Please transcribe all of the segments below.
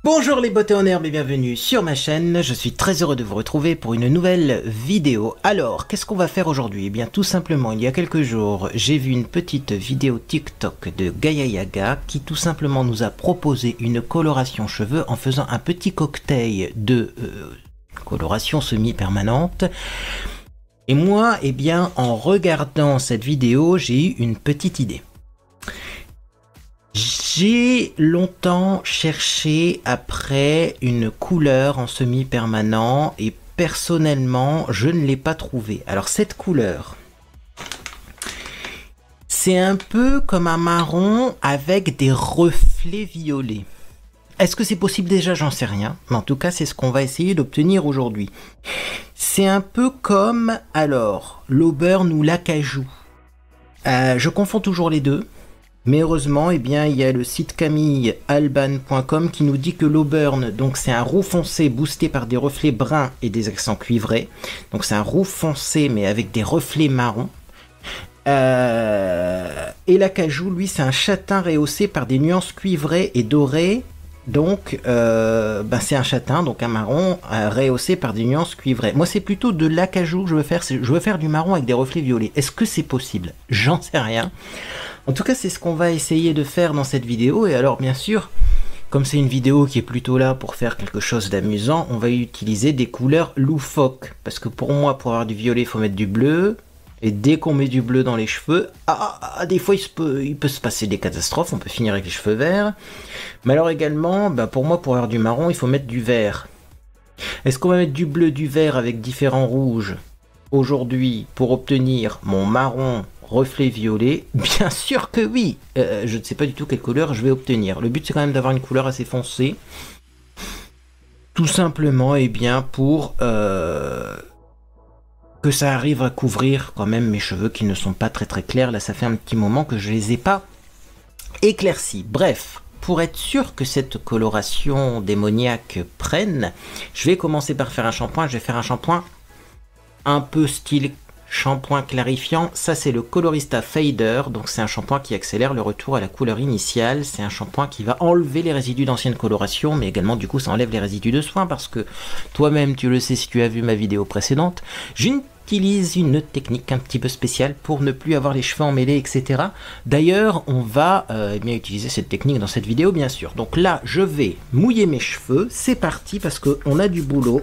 Bonjour les beautés en herbe et bienvenue sur ma chaîne, je suis très heureux de vous retrouver pour une nouvelle vidéo. Alors, qu'est-ce qu'on va faire aujourd'hui? Eh bien tout simplement, il y a quelques jours, j'ai vu une petite vidéo TikTok de Gaia Yaga qui tout simplement nous a proposé une coloration cheveux en faisant un petit cocktail de coloration semi-permanente. Et moi, eh bien, en regardant cette vidéo, j'ai eu une petite idée. J'ai longtemps cherché après une couleur en semi-permanent et personnellement, je ne l'ai pas trouvée. Alors cette couleur, c'est un peu comme un marron avec des reflets violets. Est-ce que c'est possible déjà? J'en sais rien. Mais en tout cas, c'est ce qu'on va essayer d'obtenir aujourd'hui. C'est un peu comme, alors, l'auburn ou l'acajou. Je confonds toujours les deux. Mais heureusement, eh bien, il y a le site camillealban.com qui nous dit que l'auburn, donc c'est un roux foncé boosté par des reflets bruns et des accents cuivrés. Donc c'est un roux foncé mais avec des reflets marrons. Et l'acajou, lui, c'est un châtain rehaussé par des nuances cuivrées et dorées. Donc c'est un châtain, donc un marron rehaussé par des nuances cuivrées. Moi, c'est plutôt de l'acajou que je veux faire. Je veux faire du marron avec des reflets violets. Est-ce que c'est possible? J'en sais rien. En tout cas, c'est ce qu'on va essayer de faire dans cette vidéo. Et alors, bien sûr, comme c'est une vidéo qui est plutôt là pour faire quelque chose d'amusant, on va utiliser des couleurs loufoques. Parce que pour moi, pour avoir du violet, il faut mettre du bleu. Et dès qu'on met du bleu dans les cheveux, des fois, il peut se passer des catastrophes. On peut finir avec les cheveux verts. Mais alors également, pour moi, pour avoir du marron, il faut mettre du vert. Est-ce qu'on va mettre du bleu, du vert avec différents rouges aujourd'hui pour obtenir mon marron reflet violet? Bien sûr que oui. Je ne sais pas du tout quelle couleur je vais obtenir. Le but c'est quand même d'avoir une couleur assez foncée. Tout simplement, eh bien, pour que ça arrive à couvrir quand même mes cheveux qui ne sont pas très très clairs. Là, ça fait un petit moment que je les ai pas éclaircis. Bref, pour être sûr que cette coloration démoniaque prenne, je vais commencer par faire un shampoing. Je vais faire un shampoing un peu style shampoing clarifiant. Ça, c'est le Colorista Fader. Donc, c'est un shampoing qui accélère le retour à la couleur initiale. C'est un shampoing qui va enlever les résidus d'ancienne coloration, mais également, du coup, ça enlève les résidus de soin parce que toi-même, tu le sais si tu as vu ma vidéo précédente. J'utilise une technique un petit peu spéciale pour ne plus avoir les cheveux emmêlés, etc. D'ailleurs, on va bien utiliser cette technique dans cette vidéo, bien sûr. Donc là, je vais mouiller mes cheveux. C'est parti parce qu'on a du boulot.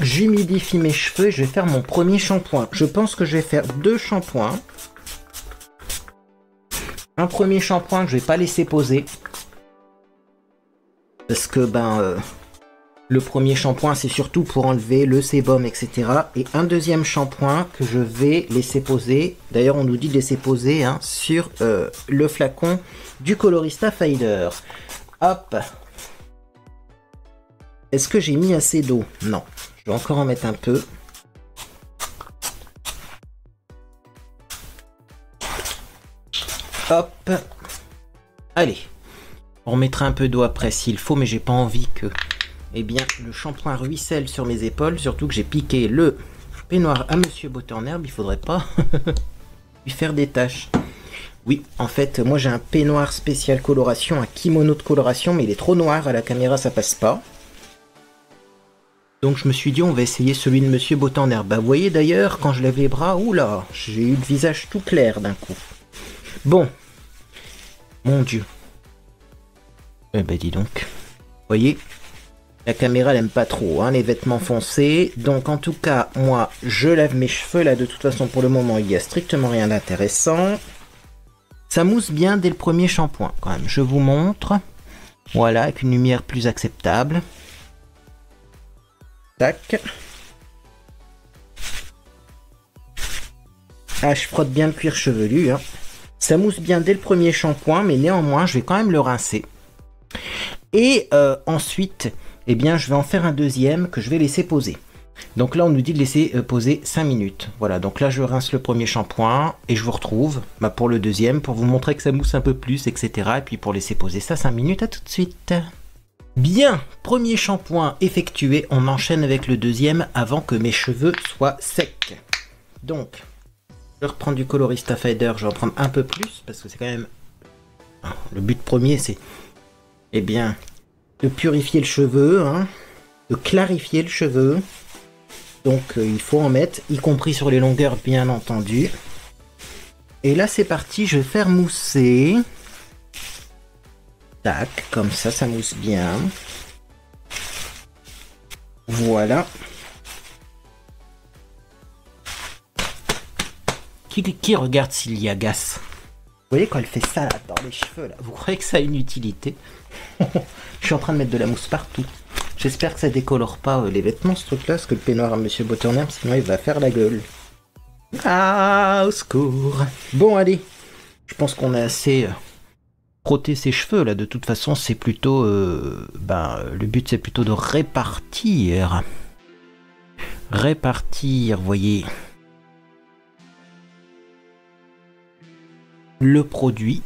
J'humidifie mes cheveux et je vais faire mon premier shampoing. Je pense que je vais faire deux shampoings. Un premier shampoing que je vais pas laisser poser. Parce que le premier shampoing c'est surtout pour enlever le sébum, etc. Et un deuxième shampoing que je vais laisser poser. D'ailleurs on nous dit de laisser poser sur le flacon du Colorista Fader. Hop. Est-ce que j'ai mis assez d'eau? Non. Je vais encore en mettre un peu. Hop. Allez. On remettra un peu d'eau après s'il faut, mais j'ai pas envie que le shampoing ruisselle sur mes épaules. Surtout que j'ai piqué le peignoir à Monsieur Beauté en herbe. Il faudrait pas lui faire des taches. Oui, en fait, moi j'ai un peignoir spécial coloration, un kimono de coloration, mais il est trop noir. À la caméra, ça passe pas. Donc je me suis dit, on va essayer celui de Monsieur Beauté en herbe. Vous voyez d'ailleurs, quand je lève les bras, oula, j'ai eu le visage tout clair d'un coup. Bon. Mon Dieu. Dis donc. Vous voyez, la caméra elle aime pas trop, les vêtements foncés. Donc en tout cas, moi, je lave mes cheveux. Là, de toute façon, pour le moment, il n'y a strictement rien d'intéressant. Ça mousse bien dès le premier shampoing, quand même. Je vous montre. Voilà, avec une lumière plus acceptable. Tac. Je frotte bien le cuir chevelu. Ça mousse bien dès le premier shampoing, mais néanmoins, je vais quand même le rincer. Et ensuite, eh bien, je vais en faire un deuxième que je vais laisser poser. Donc là, on nous dit de laisser poser 5 minutes. Voilà, donc là, je rince le premier shampoing et je vous retrouve pour le deuxième, pour vous montrer que ça mousse un peu plus, etc. Et puis pour laisser poser ça 5 minutes, à tout de suite. Bien, premier shampoing effectué, on enchaîne avec le deuxième avant que mes cheveux soient secs. Donc, je reprends du Colorista Fader, je vais en prendre un peu plus parce que c'est quand même... Le but premier c'est, eh bien, de purifier le cheveu, hein, de clarifier le cheveu. Donc il faut en mettre, y compris sur les longueurs bien entendu. Et là c'est parti, je vais faire mousser. Tac, comme ça mousse bien. Voilà. Qui regarde Sylvie agace? Vous voyez quand elle fait ça là, dans les cheveux là, vous croyez que ça a une utilité? Je suis en train de mettre de la mousse partout. J'espère que ça décolore pas les vêtements ce truc là, parce que le peignoir à Monsieur Boternheim, sinon il va faire la gueule. Ah, au secours. Bon allez, je pense qu'on a assez frotté ses cheveux là, de toute façon c'est plutôt... le but c'est plutôt de répartir. Répartir, voyez... le produit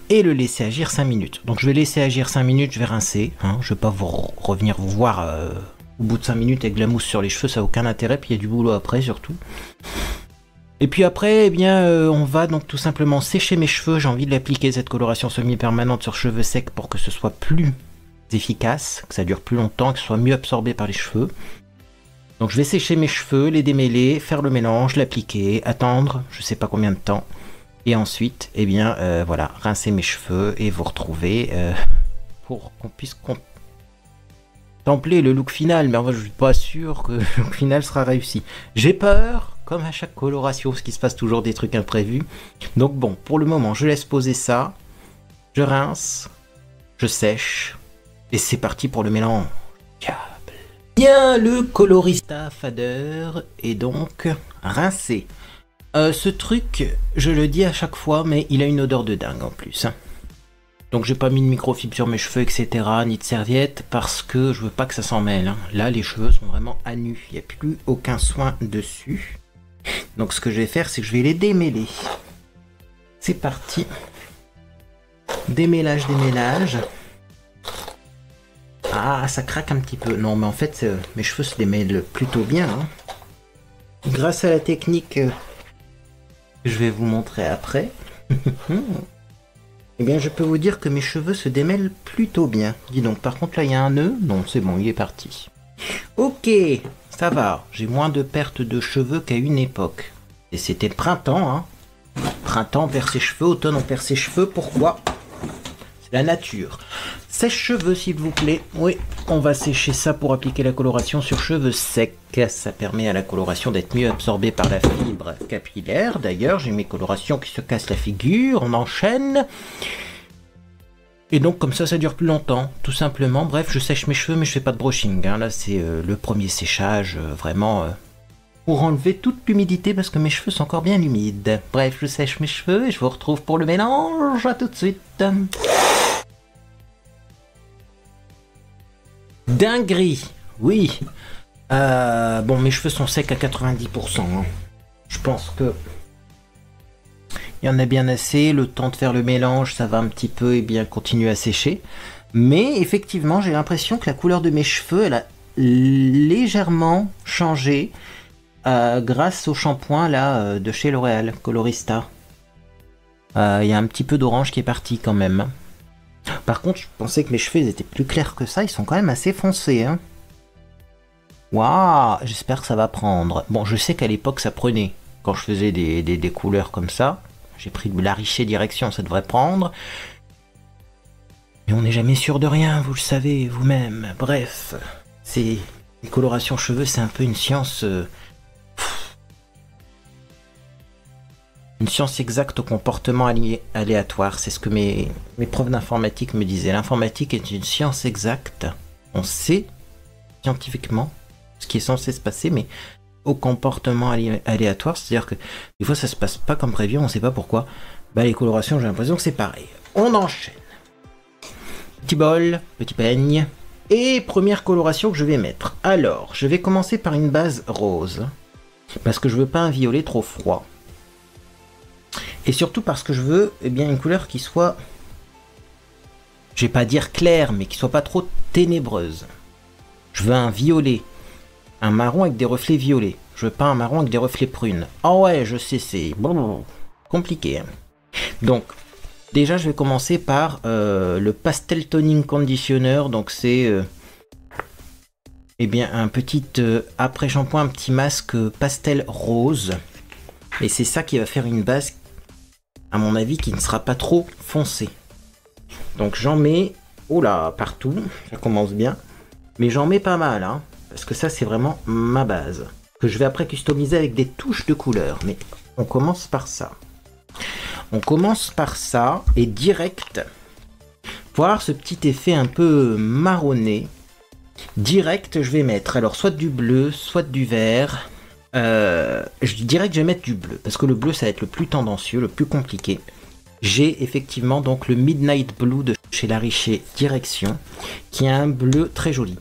et le laisser agir 5 minutes. Donc je vais laisser agir 5 minutes, je vais rincer. Hein, je vais pas revenir vous voir au bout de 5 minutes avec de la mousse sur les cheveux, ça n'a aucun intérêt, puis il y a du boulot après surtout. Et puis après, eh bien, on va donc tout simplement sécher mes cheveux. J'ai envie de l'appliquer cette coloration semi-permanente sur cheveux secs pour que ce soit plus efficace, que ça dure plus longtemps, que ce soit mieux absorbé par les cheveux. Donc je vais sécher mes cheveux, les démêler, faire le mélange, l'appliquer, attendre, je sais pas combien de temps. Et ensuite, eh bien, voilà, rincer mes cheveux et vous retrouver pour qu'on puisse contempler le look final. Mais en fait, je suis pas sûr que le look final sera réussi. J'ai peur, comme à chaque coloration, parce qu'il se passe toujours des trucs imprévus. Donc bon, pour le moment, je laisse poser ça. Je rince, je sèche, et c'est parti pour le mélange. Bien, le colorista fader est donc rincé. Ce truc, je le dis à chaque fois, mais il a une odeur de dingue en plus. Donc j'ai pas mis de microfibre sur mes cheveux, etc., ni de serviette, parce que je veux pas que ça s'en mêle. Là, les cheveux sont vraiment à nu, il n'y a plus aucun soin dessus. Donc ce que je vais faire, c'est que je vais les démêler. C'est parti. Démêlage, démêlage. Ah, ça craque un petit peu. Non, mais en fait, mes cheveux se démêlent plutôt bien. Hein. Grâce à la technique... je vais vous montrer après. Eh bien, je peux vous dire que mes cheveux se démêlent plutôt bien. Dis donc, par contre, là, il y a un nœud. Non, c'est bon, il est parti. Ok, ça va. J'ai moins de pertes de cheveux qu'à une époque. Et c'était le printemps, hein. Printemps, on perd ses cheveux. Automne, on perd ses cheveux. Pourquoi? C'est la nature. Sèche-cheveux, s'il vous plaît. Oui, on va sécher ça pour appliquer la coloration sur cheveux secs. Ça permet à la coloration d'être mieux absorbée par la fibre capillaire. D'ailleurs, j'ai mes colorations qui se cassent la figure. On enchaîne. Et donc, comme ça dure plus longtemps, tout simplement. Bref, je sèche mes cheveux, mais je fais pas de brushing. Hein. Là, c'est le premier séchage, vraiment... pour enlever toute l'humidité, parce que mes cheveux sont encore bien humides. Bref, je sèche mes cheveux et je vous retrouve pour le mélange. À tout de suite. Dinguerie, oui. Bon, mes cheveux sont secs à 90%. Hein. Je pense que il y en a bien assez. Le temps de faire le mélange, ça va un petit peu et bien continuer à sécher. Mais effectivement, j'ai l'impression que la couleur de mes cheveux, elle a légèrement changé grâce au shampoing là de chez L'Oréal, Colorista. Il y a un petit peu d'orange qui est parti quand même. Par contre, je pensais que mes cheveux étaient plus clairs que ça. Ils sont quand même assez foncés. Hein. Waouh, j'espère que ça va prendre. Bon, je sais qu'à l'époque, ça prenait. Quand je faisais des couleurs comme ça. J'ai pris de la richée direction, ça devrait prendre. Mais on n'est jamais sûr de rien, vous le savez, vous-même. Bref, c'est... les colorations cheveux, c'est un peu une science... une science exacte au comportement aléatoire, c'est ce que mes profs d'informatique me disaient. L'informatique est une science exacte. On sait scientifiquement ce qui est censé se passer, mais au comportement aléatoire, c'est-à-dire que des fois ça se passe pas comme prévu, on sait pas pourquoi. Bah les colorations, j'ai l'impression que c'est pareil. On enchaîne. Petit bol, petit peigne. Et première coloration que je vais mettre. Alors, je vais commencer par une base rose. Parce que je veux pas un violet trop froid. Et surtout parce que je veux bien une couleur qui soit, je vais pas dire claire, mais qui soit pas trop ténébreuse. Je veux un violet, un marron avec des reflets violets. Je veux pas un marron avec des reflets prunes. Ah ouais, je sais, c'est compliqué. Hein. Donc, Déjà, je vais commencer par le Pastel Toning Conditioner. Donc, c'est eh bien un petit après-shampoing, un petit masque pastel rose. Et c'est ça qui va faire une base, à mon avis, qui ne sera pas trop foncée. Donc, j'en mets, oh là, partout. Ça commence bien. Mais j'en mets pas mal, hein, parce que ça, c'est vraiment ma base. Que je vais après customiser avec des touches de couleur. Mais on commence par ça. On commence par ça et direct, pour avoir ce petit effet un peu marronné, direct je vais mettre alors soit du bleu, soit du vert. Je dirais que je vais mettre du bleu, parce que le bleu ça va être le plus tendancieux, le plus compliqué. J'ai effectivement donc le Midnight Blue de chez La Richer Direction, qui a un bleu très joli.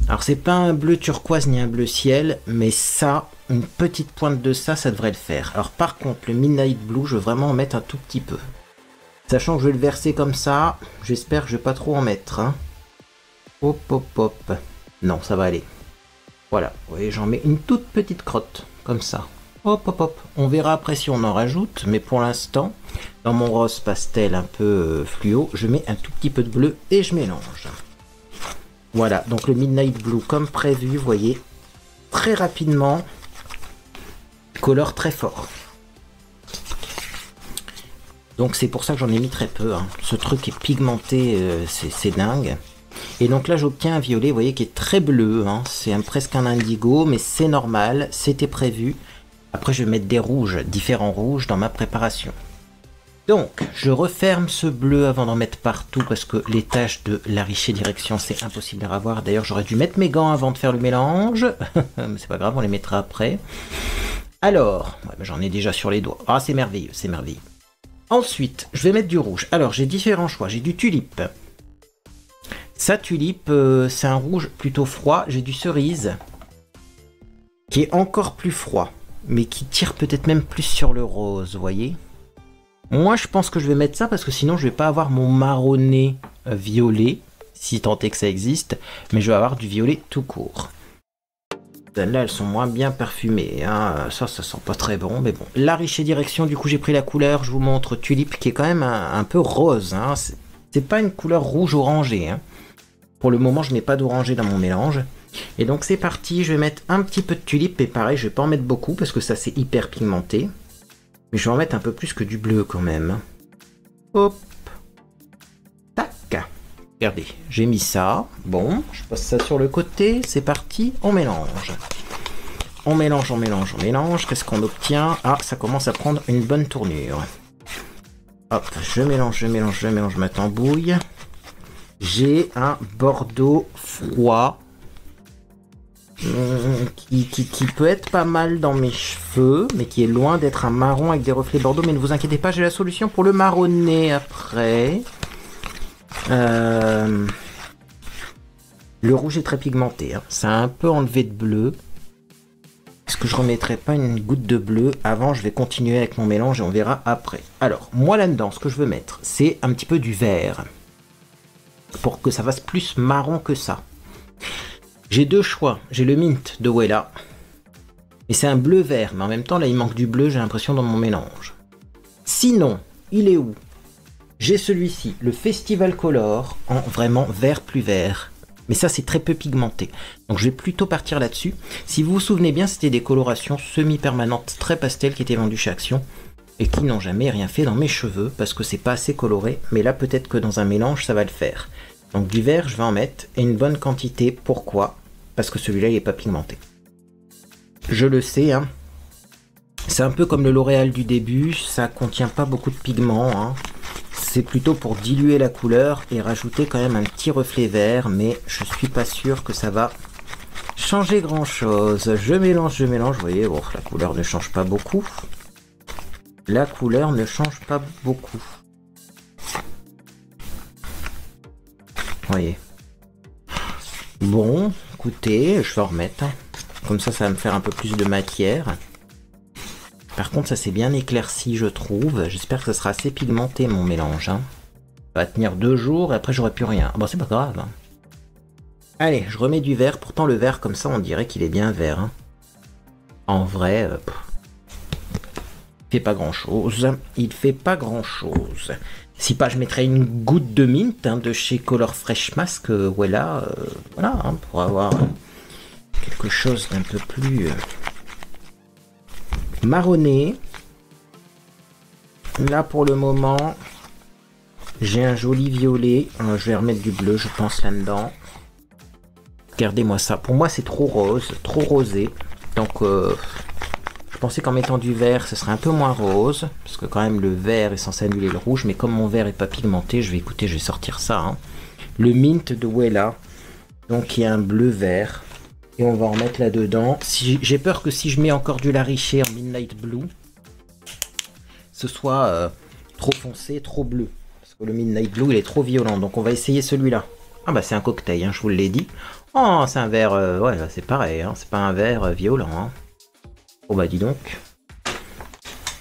Alors c'est pas un bleu turquoise ni un bleu ciel, mais ça, une petite pointe de ça, ça devrait le faire. Alors par contre, le Midnight Blue, je veux vraiment en mettre un tout petit peu. Sachant que je vais le verser comme ça, j'espère que je vais pas trop en mettre. Hein. Hop, hop, hop. Non, ça va aller. Voilà, vous voyez, j'en mets une toute petite crotte, comme ça. Hop, hop, hop. On verra après si on en rajoute, mais pour l'instant, dans mon rose pastel un peu fluo, je mets un tout petit peu de bleu et je mélange. Voilà, donc le Midnight Blue comme prévu, vous voyez, très rapidement, colore très fort. Donc c'est pour ça que j'en ai mis très peu, hein. Ce truc est pigmenté, c'est dingue. Et donc là j'obtiens un violet, vous voyez, qui est très bleu, hein. C'est presque un indigo, mais c'est normal, c'était prévu. Après je vais mettre des rouges, différents rouges dans ma préparation. Donc, je referme ce bleu avant d'en mettre partout parce que les taches de La Richer Direction, c'est impossible à revoir. D'ailleurs, j'aurais dû mettre mes gants avant de faire le mélange. Mais c'est pas grave, on les mettra après. Alors, ouais, j'en ai déjà sur les doigts. Ah, c'est merveilleux, c'est merveilleux. Ensuite, je vais mettre du rouge. Alors, j'ai différents choix. J'ai du tulipe. Ça, tulipe, c'est un rouge plutôt froid. J'ai du cerise, qui est encore plus froid, mais qui tire peut-être même plus sur le rose, vous voyez. Moi, je pense que je vais mettre ça parce que sinon, je vais pas avoir mon marronné violet, si tant est que ça existe, mais je vais avoir du violet tout court. Celles-là, elles sont moins bien parfumées, hein. Ça sent pas très bon, mais bon. La Richer Direction, du coup, j'ai pris la couleur, je vous montre tulipe, qui est quand même un peu rose, hein. C'est pas une couleur rouge-orangé, hein. Pour le moment, je n'ai pas d'orangé dans mon mélange. Et donc, c'est parti, je vais mettre un petit peu de tulipe, et pareil, je vais pas en mettre beaucoup parce que ça, c'est hyper pigmenté. Mais je vais en mettre un peu plus que du bleu quand même. Hop. Tac. Regardez, j'ai mis ça. Bon, je passe ça sur le côté. C'est parti, on mélange. On mélange, on mélange, on mélange. Qu'est-ce qu'on obtient? Ah, ça commence à prendre une bonne tournure. Hop, je mélange, je mélange, je mélange ma tambouille. J'ai un bordeaux froid. Qui peut être pas mal dans mes cheveux, mais qui est loin d'être un marron avec des reflets bordeaux. Mais ne vous inquiétez pas, j'ai la solution pour le marronner après. Le rouge est très pigmenté, hein. Ça a un peu enlevé de bleu. Est-ce que je remettrai pas une goutte de bleu avant? Je vais continuer avec mon mélange et on verra après. Alors, moi là-dedans, ce que je veux mettre, c'est un petit peu du vert. Pour que ça fasse plus marron que ça. J'ai deux choix. J'ai le Mint de Wella. Et c'est un bleu-vert. Mais en même temps, là, il manque du bleu, j'ai l'impression, dans mon mélange. Sinon, il est où? J'ai celui-ci, le Festival Color, en vraiment vert plus vert. Mais ça, c'est très peu pigmenté. Donc, je vais plutôt partir là-dessus. Si vous vous souvenez bien, c'était des colorations semi-permanentes très pastel qui étaient vendues chez Action. Et qui n'ont jamais rien fait dans mes cheveux, parce que c'est pas assez coloré. Mais là, peut-être que dans un mélange, ça va le faire. Donc, du vert, je vais en mettre. Et une bonne quantité. Pourquoi? Parce que celui-là, il n'est pas pigmenté. Je le sais, hein. C'est un peu comme le L'Oréal du début, ça contient pas beaucoup de pigments, hein. C'est plutôt pour diluer la couleur et rajouter quand même un petit reflet vert, mais je suis pas sûr que ça va changer grand-chose. Je mélange, vous voyez, bon, la couleur ne change pas beaucoup. La couleur ne change pas beaucoup. Vous voyez. Bon, écoutez, je vais en remettre. Comme ça, ça va me faire un peu plus de matière. Par contre, ça s'est bien éclairci, je trouve. J'espère que ça sera assez pigmenté, mon mélange. Hein. Ça va tenir 2 jours et après, j'aurai plus rien. Bon, c'est pas grave. Hein. Allez, je remets du vert. Pourtant, le vert, comme ça, on dirait qu'il est bien vert. Hein. En vrai... Il fait pas grand chose. Il fait pas grand chose. Si pas, je mettrais une goutte de mint hein, de chez Color Fresh Mask. Voilà, hein, pour avoir quelque chose d'un peu plus marronné. Là pour le moment, j'ai un joli violet. Je vais remettre du bleu, je pense, là-dedans. Regardez-moi ça. Pour moi, c'est trop rose, trop rosé. Donc, je pensais qu'en mettant du vert, ce serait un peu moins rose. Parce que quand même, le vert est censé annuler le rouge. Mais comme mon vert est pas pigmenté, je vais sortir ça. Hein. Le mint de Wella. Donc, il y a un bleu-vert. Et on va en mettre là-dedans. J'ai peur que si je mets encore du Lariché en Midnight Blue, ce soit trop foncé, trop bleu. Parce que le Midnight Blue, il est trop violent. Donc, on va essayer celui-là. Ah bah, c'est un cocktail, hein, je vous l'ai dit. Oh, c'est un vert... ouais, c'est pareil. Hein, c'est pas un vert violent. Hein. Oh bah, dis donc.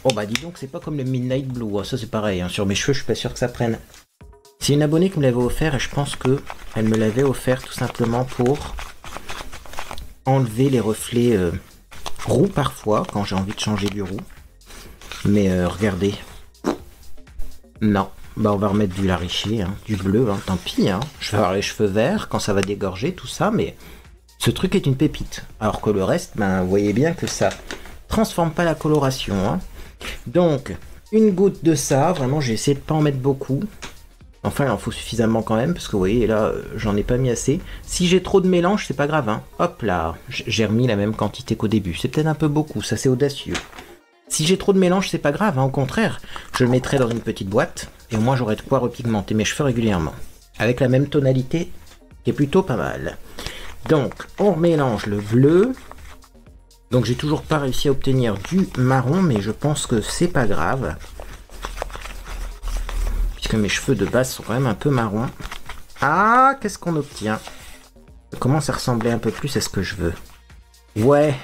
Oh bah, dis donc, c'est pas comme le Midnight Blue. Hein, ça, c'est pareil. Hein. Sur mes cheveux, je suis pas sûr que ça prenne. C'est une abonnée qui me l'avait offert et je pense que elle me l'avait offert tout simplement pour enlever les reflets roux parfois quand j'ai envie de changer du roux. Mais regardez. Non. Bah on va remettre du Lariché, hein, du bleu, hein, tant pis. Hein. Je vais avoir les cheveux verts quand ça va dégorger, tout ça, mais ce truc est une pépite. Alors que le reste, ben, vous voyez bien que ça transforme pas la coloration. Hein. Donc, une goutte de ça, vraiment j'ai essayé de pas en mettre beaucoup. Enfin, il en faut suffisamment quand même, parce que vous voyez, là, j'en ai pas mis assez. Si j'ai trop de mélange, c'est pas grave. Hein. Hop là, j'ai remis la même quantité qu'au début. C'est peut-être un peu beaucoup, ça c'est audacieux. Si j'ai trop de mélange, c'est pas grave, hein. Au contraire, je le mettrai dans une petite boîte, et au moins j'aurai de quoi repigmenter mes cheveux régulièrement. Avec la même tonalité, qui est plutôt pas mal. Donc, on mélange le bleu. Donc j'ai toujours pas réussi à obtenir du marron, mais je pense que c'est pas grave. Puisque mes cheveux de base sont quand même un peu marrons. Ah, qu'est-ce qu'on obtient? Ça commence à ressembler un peu plus à ce que je veux. Ouais.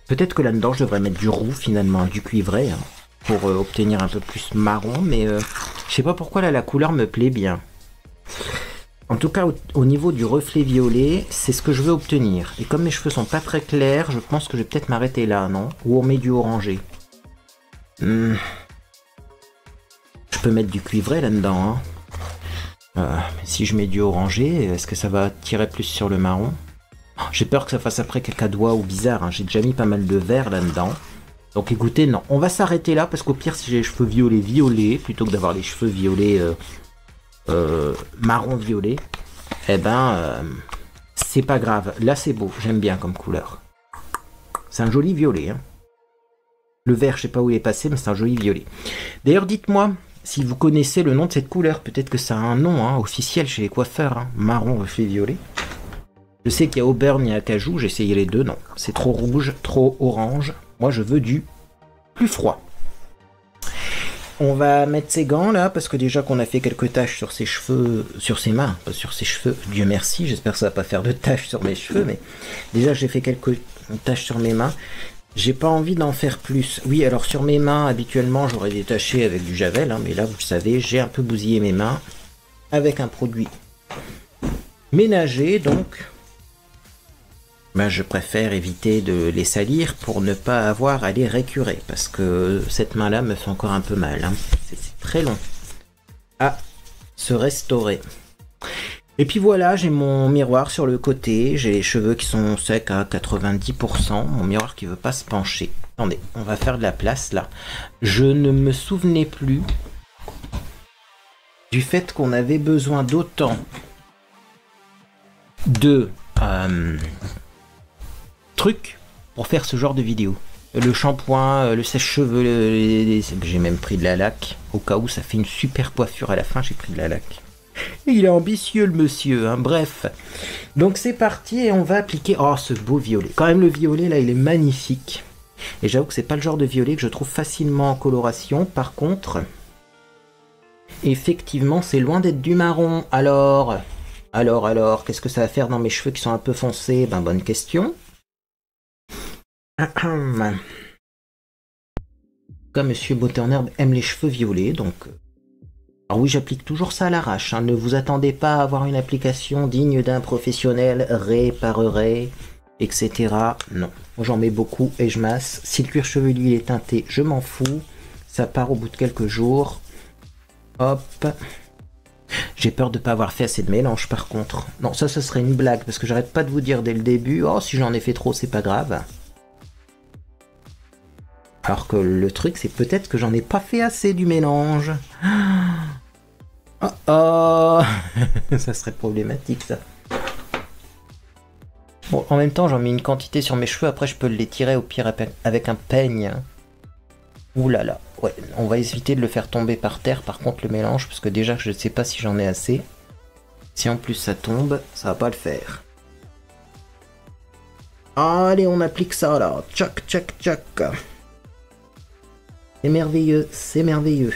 Peut-être que là-dedans, je devrais mettre du roux, finalement, du cuivré, hein, pour obtenir un peu plus marron, mais je sais pas pourquoi, là, la couleur me plaît bien. En tout cas, au niveau du reflet violet, c'est ce que je veux obtenir. Et comme mes cheveux sont pas très clairs, je pense que je vais peut-être m'arrêter là, non? Ou on met du orangé. Je peux mettre du cuivré là-dedans, hein. Si je mets du orangé, est-ce que ça va tirer plus sur le marron? J'ai peur que ça fasse après cacadois ou bizarre, hein. J'ai déjà mis pas mal de vert là-dedans. Donc écoutez, non, on va s'arrêter là, parce qu'au pire, si j'ai les cheveux violets, plutôt que d'avoir les cheveux violets marron violet, eh ben, c'est pas grave. Là, c'est beau, j'aime bien comme couleur. C'est un joli violet. Hein. Le vert, je sais pas où il est passé, mais c'est un joli violet. D'ailleurs, dites-moi si vous connaissez le nom de cette couleur. Peut-être que ça a un nom hein, officiel chez les coiffeurs. Hein. Marron reflet violet. Je sais qu'il y a Auburn, il y a Acajou, j'ai essayé les deux, non. C'est trop rouge, trop orange. Moi, je veux du plus froid. On va mettre ses gants, là, parce que déjà qu'on a fait quelques taches sur ses cheveux, sur ses mains, pas sur ses cheveux, Dieu merci, j'espère que ça va pas faire de taches sur mes cheveux, mais déjà, j'ai fait quelques taches sur mes mains. J'ai pas envie d'en faire plus. Oui, alors sur mes mains, habituellement, j'aurais détaché avec du javel, hein, mais là, vous le savez, j'ai un peu bousillé mes mains avec un produit ménager, donc... Ben, je préfère éviter de les salir pour ne pas avoir à les récurer, parce que cette main-là me fait encore un peu mal. Hein. C'est très long à se restaurer. Et puis voilà, j'ai mon miroir sur le côté, j'ai les cheveux qui sont secs à 90%, mon miroir qui veut pas se pencher. Attendez, on va faire de la place là. Je ne me souvenais plus du fait qu'on avait besoin d'autant de... trucs pour faire ce genre de vidéo. Le shampoing, le sèche-cheveux, j'ai même pris de la laque. Au cas où ça fait une super coiffure à la fin, j'ai pris de la laque. Il est ambitieux le monsieur, hein. Bref. Donc c'est parti et on va appliquer... Oh, ce beau violet. Quand même le violet là, il est magnifique. Et j'avoue que c'est pas le genre de violet que je trouve facilement en coloration. Par contre, effectivement, c'est loin d'être du marron. Alors, qu'est-ce que ça va faire dans mes cheveux qui sont un peu foncés? Ben, bonne question. Comme Monsieur Beauté en Herbe aime les cheveux violets, donc... Alors oui, j'applique toujours ça à l'arrache, hein. Ne vous attendez pas à avoir une application digne d'un professionnel, réparerait. etc. Non. Moi, j'en mets beaucoup et je masse. Si le cuir chevelu il est teinté, je m'en fous. Ça part au bout de quelques jours. Hop. J'ai peur de ne pas avoir fait assez de mélange par contre. Non, ça ce serait une blague parce que j'arrête pas de vous dire dès le début, oh si j'en ai fait trop c'est pas grave. Alors que le truc c'est peut-être que j'en ai pas fait assez du mélange. Oh oh. Ça serait problématique ça. Bon, en même temps j'en mets une quantité sur mes cheveux, après je peux les tirer au pire avec un peigne. Ouh là là, ouais, on va éviter de le faire tomber par terre par contre le mélange, parce que déjà je ne sais pas si j'en ai assez. Si en plus ça tombe, ça va pas le faire. Allez, on applique ça là, tchac tchac tchac. C'est merveilleux, c'est merveilleux.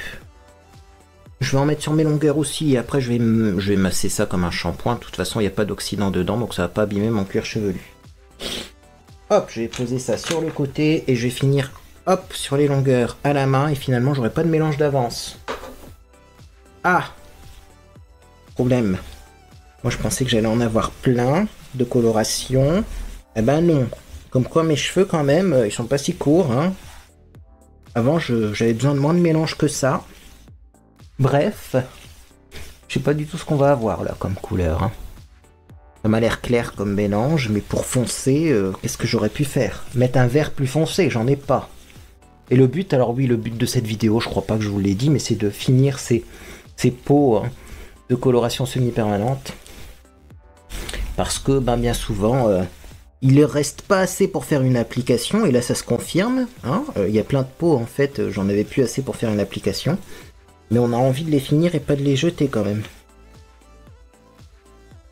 Je vais en mettre sur mes longueurs aussi, et après je vais masser ça comme un shampoing. De toute façon il n'y a pas d'oxydant dedans, donc ça va pas abîmer mon cuir chevelu. Hop, je vais poser ça sur le côté, et je vais finir... Hop, sur les longueurs à la main, et finalement j'aurai pas de mélange d'avance. Ah, problème. Moi je pensais que j'allais en avoir plein de coloration. Eh ben non. Comme quoi mes cheveux quand même, ils sont pas si courts. Hein. Avant j'avais besoin de moins de mélange que ça. Bref, je sais pas du tout ce qu'on va avoir là comme couleur. Hein. Ça m'a l'air clair comme mélange, mais pour foncer, qu'est-ce que j'aurais pu faire? Mettre un vert plus foncé, j'en ai pas. Et le but, alors oui, le but de cette vidéo, je crois pas que je vous l'ai dit, mais c'est de finir ces pots hein, de coloration semi-permanente. Parce que ben, bien souvent, il ne reste pas assez pour faire une application, et là ça se confirme. Hein, y a plein de pots en fait, j'en avais plus assez pour faire une application. Mais on a envie de les finir et pas de les jeter quand même.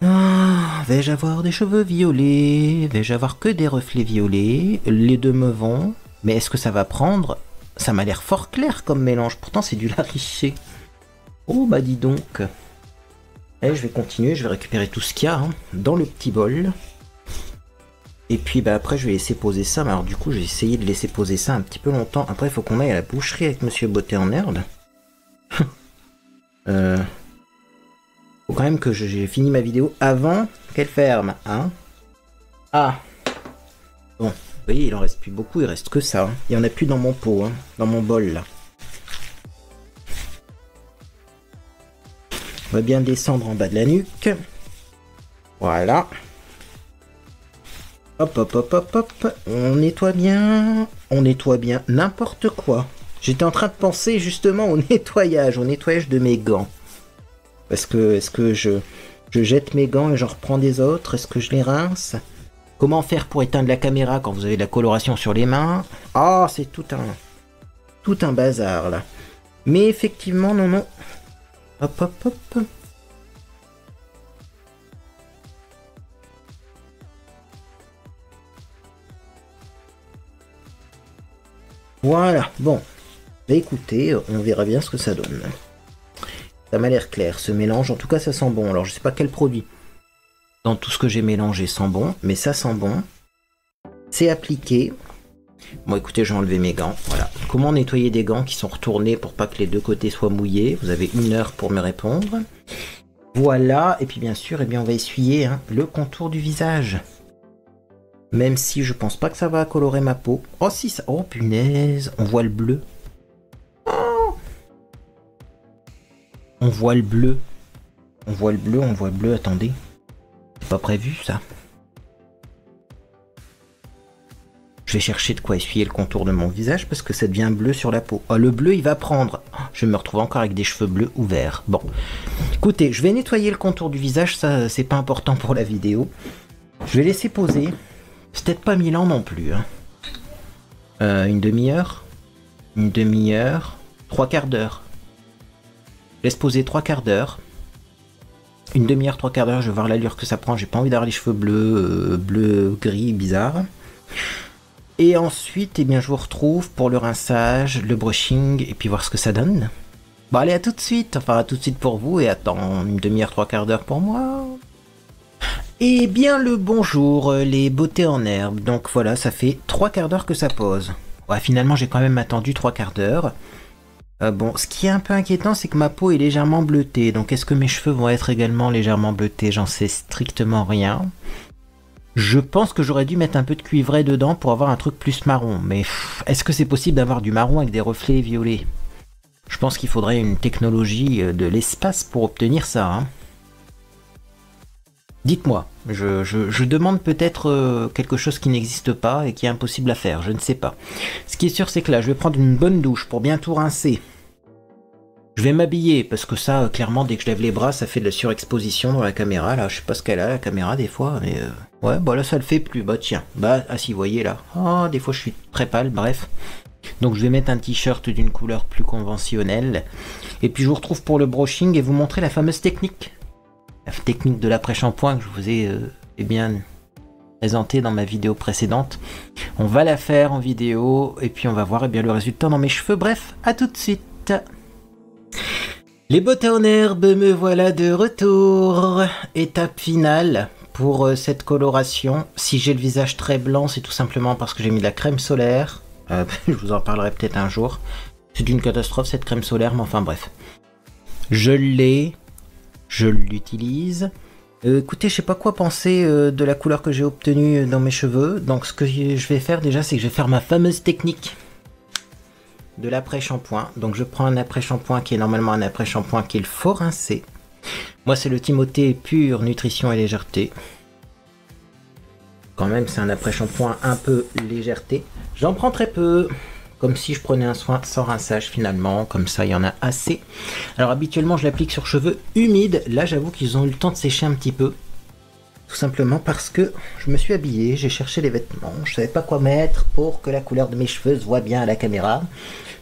Ah, vais-je avoir des cheveux violets? Vais-je avoir que des reflets violets? Les deux me vont. Mais est-ce que ça va prendre? Ça m'a l'air fort clair comme mélange. Pourtant, c'est du lait riché. Oh, bah dis donc. Allez, je vais continuer. Je vais récupérer tout ce qu'il y a hein, dans le petit bol. Et puis, bah après, je vais laisser poser ça. Mais alors, du coup, j'ai essayé de laisser poser ça un petit peu longtemps. Après, il faut qu'on aille à la boucherie avec Monsieur Beauté en herbe. Faut quand même que j'ai fini ma vidéo avant qu'elle ferme. Hein. Ah. Bon. Vous voyez, il en reste plus beaucoup, il reste que ça. Hein. Il n'y en a plus dans mon pot, hein, dans mon bol là. On va bien descendre en bas de la nuque. Voilà. Hop, hop, hop, hop, hop. On nettoie bien. On nettoie bien n'importe quoi. J'étais en train de penser justement au nettoyage de mes gants. Parce que, est-ce que je jette mes gants et j'en reprends des autres? Est-ce que je les rince? Comment faire pour éteindre la caméra quand vous avez de la coloration sur les mains? Ah, c'est tout un bazar là. Mais effectivement, non. Hop, hop, hop. Voilà, bon. Bah écoutez, on verra bien ce que ça donne. Ça m'a l'air clair, ce mélange. En tout cas, ça sent bon. Alors, je sais pas quel produit dans tout ce que j'ai mélangé sent bon, mais ça sent bon. C'est appliqué. Bon, écoutez, j'ai enlevé mes gants. Voilà. Comment nettoyer des gants qui sont retournés pour pas que les deux côtés soient mouillés? Vous avez 1 heure pour me répondre. Voilà. Et puis, bien sûr, eh bien, on va essuyer hein, le contour du visage. Même si je pense pas que ça va colorer ma peau. Oh, si, ça... Oh, punaise. On voit le bleu. Oh, on voit le bleu. On voit le bleu. Attendez. C'est pas prévu, ça. Je vais chercher de quoi essuyer le contour de mon visage parce que ça devient bleu sur la peau. Oh, le bleu, il va prendre. Je vais me retrouver encore avec des cheveux bleus ou verts. Bon. Écoutez, je vais nettoyer le contour du visage. Ça, c'est pas important pour la vidéo. Je vais laisser poser. C'est peut-être pas 1000 ans non plus. Hein. Une demi-heure. 3 quarts d'heure. Je laisse poser 3 quarts d'heure. Une demi-heure, 3 quarts d'heure. Je vais voir l'allure que ça prend. J'ai pas envie d'avoir les cheveux bleus, bleu, gris, bizarre. Et ensuite, eh bien, je vous retrouve pour le rinçage, le brushing, et puis voir ce que ça donne. Bon, allez, à tout de suite. Enfin, à tout de suite pour vous, et attends, une demi-heure, 3 quarts d'heure pour moi. Eh bien, le bonjour, les beautés en herbe. Donc voilà, ça fait 3 quarts d'heure que ça pose. Ouais, finalement, j'ai quand même attendu 3 quarts d'heure. Bon, ce qui est un peu inquiétant, c'est que ma peau est légèrement bleutée. Donc, est-ce que mes cheveux vont être également légèrement bleutés? J'en sais strictement rien. Je pense que j'aurais dû mettre un peu de cuivré dedans pour avoir un truc plus marron. Mais est-ce que c'est possible d'avoir du marron avec des reflets violets? Je pense qu'il faudrait une technologie de l'espace pour obtenir ça. Hein. Dites-moi, je demande peut-être quelque chose qui n'existe pas et qui est impossible à faire, je ne sais pas. Ce qui est sûr, c'est que là, je vais prendre une bonne douche pour bien tout rincer. Je vais m'habiller, parce que ça, clairement, dès que je lève les bras, ça fait de la surexposition dans la caméra. Là, je sais pas ce qu'elle a, la caméra, des fois, mais... Ouais, bah là, ça le fait plus. Bah tiens, bah, ah si, vous voyez, là. Oh, des fois, je suis très pâle, bref. Donc, je vais mettre un t-shirt d'une couleur plus conventionnelle. Et puis, je vous retrouve pour le brushing et vous montrer la fameuse technique. La technique de l'après-shampoing que je vous ai bien présentée dans ma vidéo précédente. On va la faire en vidéo, et puis on va voir bien le résultat dans mes cheveux. Bref, à tout de suite. Les bottes en herbe, me voilà de retour. Étape finale pour cette coloration. Si j'ai le visage très blanc, c'est tout simplement parce que j'ai mis de la crème solaire. Je vous en parlerai peut-être un jour. C'est une catastrophe cette crème solaire, mais enfin bref. Je l'ai, je l'utilise. Écoutez, je sais pas quoi penser de la couleur que j'ai obtenue dans mes cheveux. Donc ce que je vais faire déjà, c'est que je vais faire ma fameuse technique de l'après-shampoing. Donc je prends un après-shampoing qui est normalement un après-shampoing qu'il faut rincer. Moi c'est le Timothée pure nutrition et légèreté. Quand même c'est un après-shampoing un peu légèreté. J'en prends très peu, comme si je prenais un soin sans rinçage finalement, comme ça il y en a assez. Alors habituellement je l'applique sur cheveux humides. Là j'avoue qu'ils ont eu le temps de sécher un petit peu. Tout simplement parce que je me suis habillé, j'ai cherché les vêtements, je savais pas quoi mettre pour que la couleur de mes cheveux se voit bien à la caméra.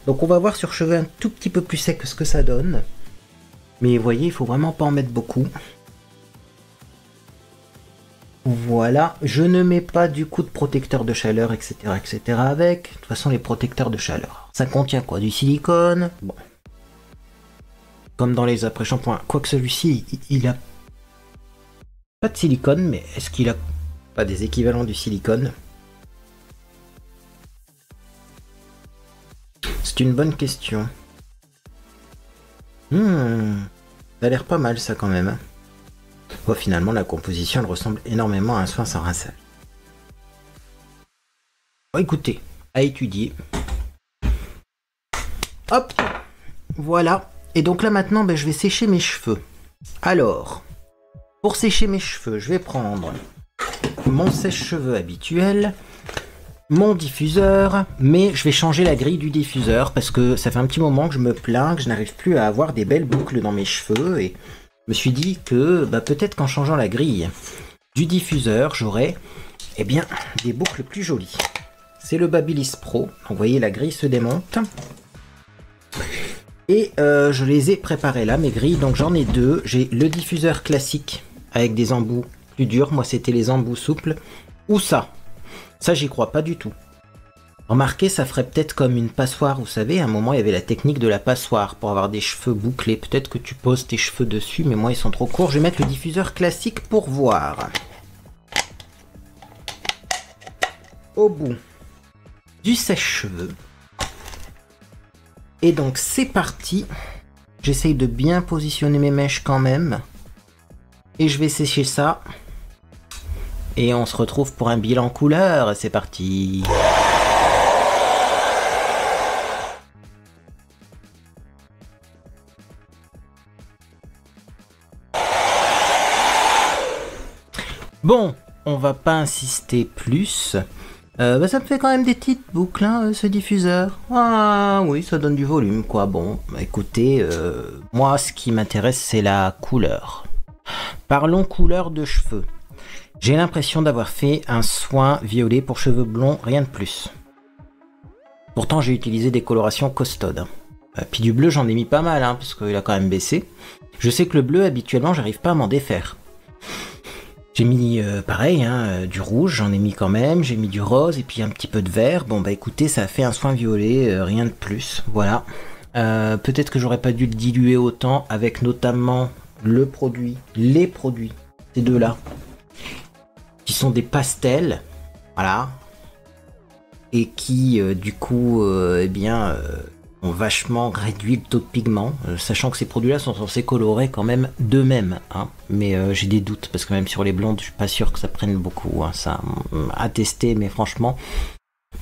Donc on va voir sur cheveux un tout petit peu plus sec ce que ça donne. Mais vous voyez, il faut vraiment pas en mettre beaucoup. Voilà, je ne mets pas du coup de protecteur de chaleur, etc. etc. avec. De toute façon, les protecteurs de chaleur, ça contient quoi? Du silicone. Bon. Comme dans les après-shampoings. Quoique celui-ci, il a pas de silicone, mais est-ce qu'il a pas des équivalents du silicone? C'est une bonne question. Ça a l'air pas mal ça quand même. Bon, finalement la composition elle ressemble énormément à un soin sans rinçage. Bon, écoutez, à étudier. Hop, voilà. Et donc là maintenant je vais sécher mes cheveux. Alors, pour sécher mes cheveux, je vais prendre mon sèche-cheveux habituel, mon diffuseur, mais je vais changer la grille du diffuseur parce que ça fait un petit moment que je me plains que je n'arrive plus à avoir des belles boucles dans mes cheveux et je me suis dit que peut-être qu'en changeant la grille du diffuseur, j'aurai des boucles plus jolies. C'est le Babyliss Pro, donc vous voyez la grille se démonte. Et je les ai préparées là, mes grilles, donc j'en ai deux. J'ai le diffuseur classique avec des embouts plus durs, moi c'était les embouts souples, ou ça. Ça, j'y crois pas du tout. Remarquez, ça ferait peut-être comme une passoire, vous savez, à un moment, il y avait la technique de la passoire pour avoir des cheveux bouclés. Peut-être que tu poses tes cheveux dessus, mais moi, ils sont trop courts. Je vais mettre le diffuseur classique pour voir. Au bout du sèche-cheveux. Et donc, c'est parti. J'essaye de bien positionner mes mèches quand même. Et je vais sécher ça. Et on se retrouve pour un bilan couleur, c'est parti. Bon, on va pas insister plus. Ça me fait quand même des petites boucles, hein, ce diffuseur. Ah oui, ça donne du volume, quoi. Bon, écoutez, moi, ce qui m'intéresse, c'est la couleur. Parlons couleur de cheveux. J'ai l'impression d'avoir fait un soin violet pour cheveux blonds, rien de plus. Pourtant, j'ai utilisé des colorations costaudes. Puis du bleu, j'en ai mis pas mal, hein, parce qu'il a quand même baissé. Je sais que le bleu, habituellement, j'arrive pas à m'en défaire. J'ai mis, pareil, hein, du rouge, j'en ai mis quand même. J'ai mis du rose et puis un petit peu de vert. Bon, écoutez, ça a fait un soin violet, rien de plus. Voilà. Peut-être que j'aurais pas dû le diluer autant avec notamment les produits, ces deux-là. Qui sont des pastels, voilà, et qui du coup, ont ont vachement réduit le taux de pigment, sachant que ces produits-là sont censés colorer quand même d'eux-mêmes. Hein. Mais j'ai des doutes, parce que même sur les blondes, je suis pas sûr que ça prenne beaucoup. Hein, ça à tester, mais franchement...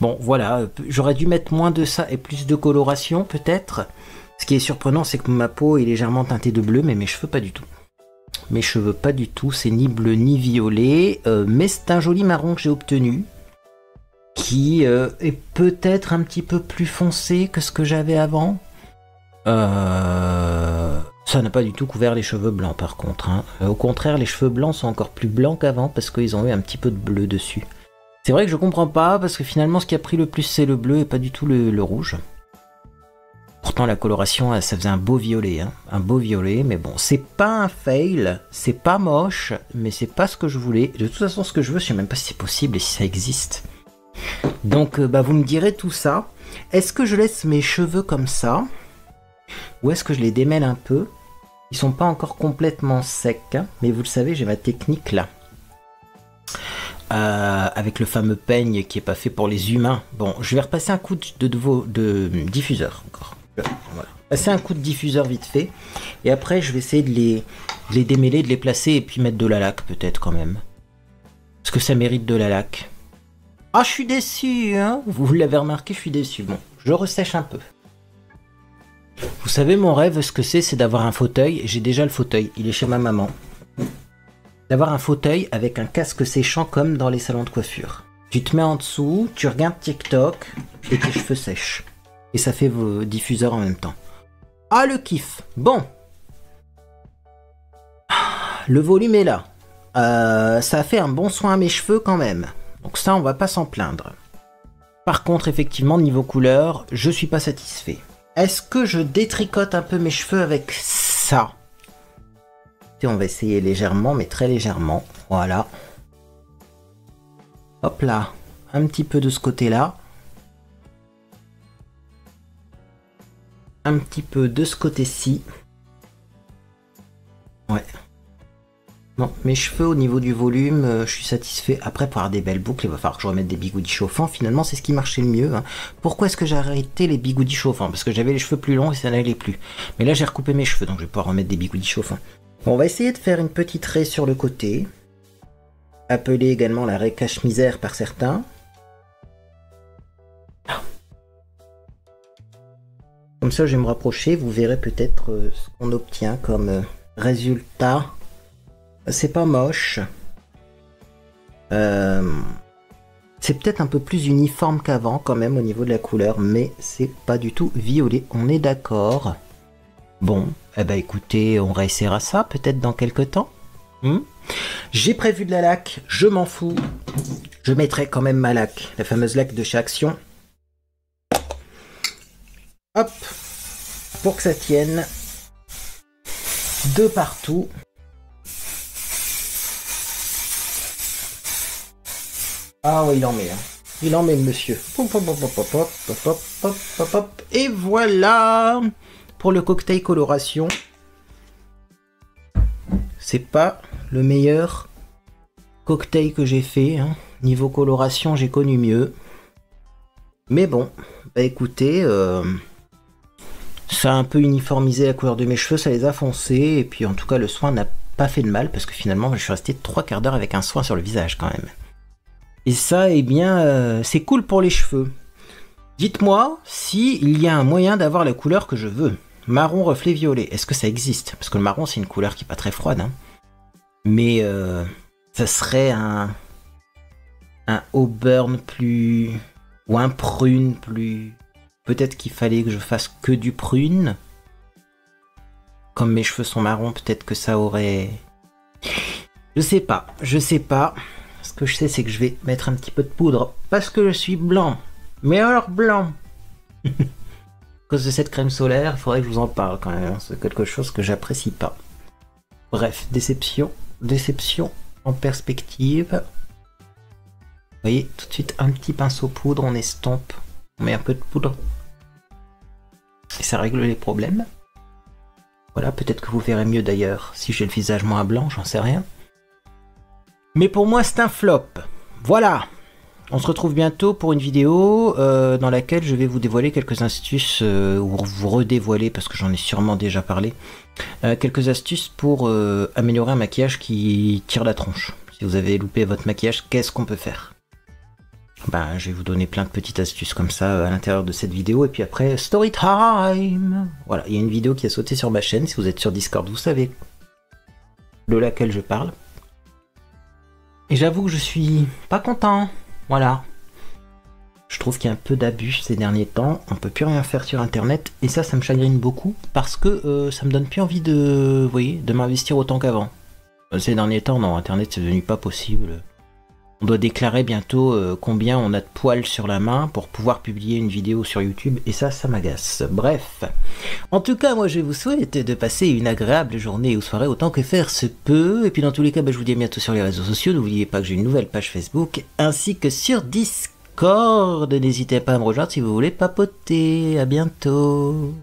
Bon, voilà, j'aurais dû mettre moins de ça et plus de coloration, peut-être. Ce qui est surprenant, c'est que ma peau est légèrement teintée de bleu, mais mes cheveux, pas du tout. Mes cheveux, pas du tout, c'est ni bleu ni violet, mais c'est un joli marron que j'ai obtenu, qui est peut-être un petit peu plus foncé que ce que j'avais avant. Ça n'a pas du tout couvert les cheveux blancs, par contre. Hein. Au contraire, les cheveux blancs sont encore plus blancs qu'avant, parce qu'ils ont eu un petit peu de bleu dessus. C'est vrai que je comprends pas, parce que finalement, ce qui a pris le plus, c'est le bleu, et pas du tout le rouge. Pourtant, la coloration, ça faisait un beau violet, hein. Un beau violet, mais bon, c'est pas un fail, c'est pas moche, mais c'est pas ce que je voulais. De toute façon, ce que je veux, je sais même pas si c'est possible et si ça existe. Donc, vous me direz tout ça. Est-ce que je laisse mes cheveux comme ça, ou est-ce que je les démêle un peu? Ils sont pas encore complètement secs, hein, mais vous le savez, j'ai ma technique là. Avec le fameux peigne qui est pas fait pour les humains. Bon, je vais repasser un coup de diffuseur encore. Voilà. Passer un coup de diffuseur vite fait. Et après, je vais essayer de les démêler, de les placer et puis mettre de la laque peut-être quand même. Parce que ça mérite de la laque. Ah, je suis déçu, hein. Vous l'avez remarqué, je suis déçu. Bon, je ressèche un peu. Vous savez, mon rêve, ce que c'est d'avoir un fauteuil. J'ai déjà le fauteuil, il est chez ma maman. D'avoir un fauteuil avec un casque séchant comme dans les salons de coiffure. Tu te mets en dessous, tu regardes TikTok et tes cheveux sèchent. Et ça fait vos diffuseurs en même temps. Ah, le kiff. Bon. Le volume est là. Ça a fait un bon soin à mes cheveux quand même. Donc ça, on va pas s'en plaindre. Par contre, effectivement, niveau couleur, je suis pas satisfait. Est-ce que je détricote un peu mes cheveux avec ça? On va essayer légèrement, mais très légèrement. Voilà. Hop là. Un petit peu de ce côté-là. Un petit peu de ce côté-ci. Ouais. Non, mes cheveux au niveau du volume, je suis satisfait. Après, pour avoir des belles boucles, il va falloir que je remette des bigoudis chauffants. Finalement, c'est ce qui marchait le mieux. Hein. Pourquoi est-ce que j'ai arrêté les bigoudis chauffants? Parce que j'avais les cheveux plus longs et ça n'allait plus. Mais là, j'ai recoupé mes cheveux, donc je vais pouvoir remettre des bigoudis chauffants. Bon, on va essayer de faire une petite raie sur le côté. Appelée également la raie cache-misère par certains. Comme ça, je vais me rapprocher. Vous verrez peut-être ce qu'on obtient comme résultat. C'est pas moche. C'est peut-être un peu plus uniforme qu'avant quand même au niveau de la couleur. Mais c'est pas du tout violet. On est d'accord. Bon, eh ben écoutez, on réessayera ça peut-être dans quelques temps. J'ai prévu de la laque, je m'en fous. Je mettrai quand même ma laque, la fameuse laque de chez Action. Hop, pour que ça tienne de partout. Ah oui, il en met. Hein. Il en met, monsieur. Et voilà pour le cocktail coloration. C'est pas le meilleur cocktail que j'ai fait. Hein. Niveau coloration, j'ai connu mieux. Mais bon, écoutez, ça a un peu uniformisé la couleur de mes cheveux, ça les a foncés. Et puis en tout cas, le soin n'a pas fait de mal parce que finalement, je suis resté 3/4 d'heure avec un soin sur le visage quand même. Et ça, eh bien, c'est cool pour les cheveux. Dites-moi s'il y a un moyen d'avoir la couleur que je veux. Marron reflet violet, est-ce que ça existe? Parce que le marron c'est une couleur qui n'est pas très froide. Hein. Mais ça serait un auburn plus... ou un prune plus... Peut-être qu'il fallait que je fasse que du prune. Comme mes cheveux sont marrons, peut-être que ça aurait... Je sais pas. Ce que je sais c'est que je vais mettre un petit peu de poudre. Parce que je suis blanc. Mais alors blanc. À cause de cette crème solaire, il faudrait que je vous en parle quand même. C'est quelque chose que j'apprécie pas. Bref, déception en perspective. Vous voyez, tout de suite un petit pinceau poudre, on estompe, on met un peu de poudre. Et ça règle les problèmes. Voilà, peut-être que vous verrez mieux d'ailleurs si j'ai le visage moins blanc, j'en sais rien. Mais pour moi c'est un flop. Voilà. On se retrouve bientôt pour une vidéo dans laquelle je vais vous dévoiler quelques astuces, ou vous redévoiler parce que j'en ai sûrement déjà parlé, quelques astuces pour améliorer un maquillage qui tire la tronche. Si vous avez loupé votre maquillage, qu'est-ce qu'on peut faire? Ben, je vais vous donner plein de petites astuces comme ça à l'intérieur de cette vidéo, et puis après, story time. Voilà, il y a une vidéo qui a sauté sur ma chaîne, si vous êtes sur Discord, vous savez de laquelle je parle. Et j'avoue que je suis pas content. Voilà. Je trouve qu'il y a un peu d'abus ces derniers temps. On peut plus rien faire sur internet. Et ça me chagrine beaucoup. Parce que ça me donne plus envie de, vous voyez, de m'investir autant qu'avant. Ces derniers temps, non, internet c'est devenu pas possible. On doit déclarer bientôt combien on a de poils sur la main pour pouvoir publier une vidéo sur YouTube. Et ça m'agace. Bref. En tout cas, moi je vous souhaite de passer une agréable journée ou soirée autant que faire se peut. Et puis dans tous les cas, je vous dis à bientôt sur les réseaux sociaux. N'oubliez pas que j'ai une nouvelle page Facebook ainsi que sur Discord. N'hésitez pas à me rejoindre si vous voulez papoter. À bientôt.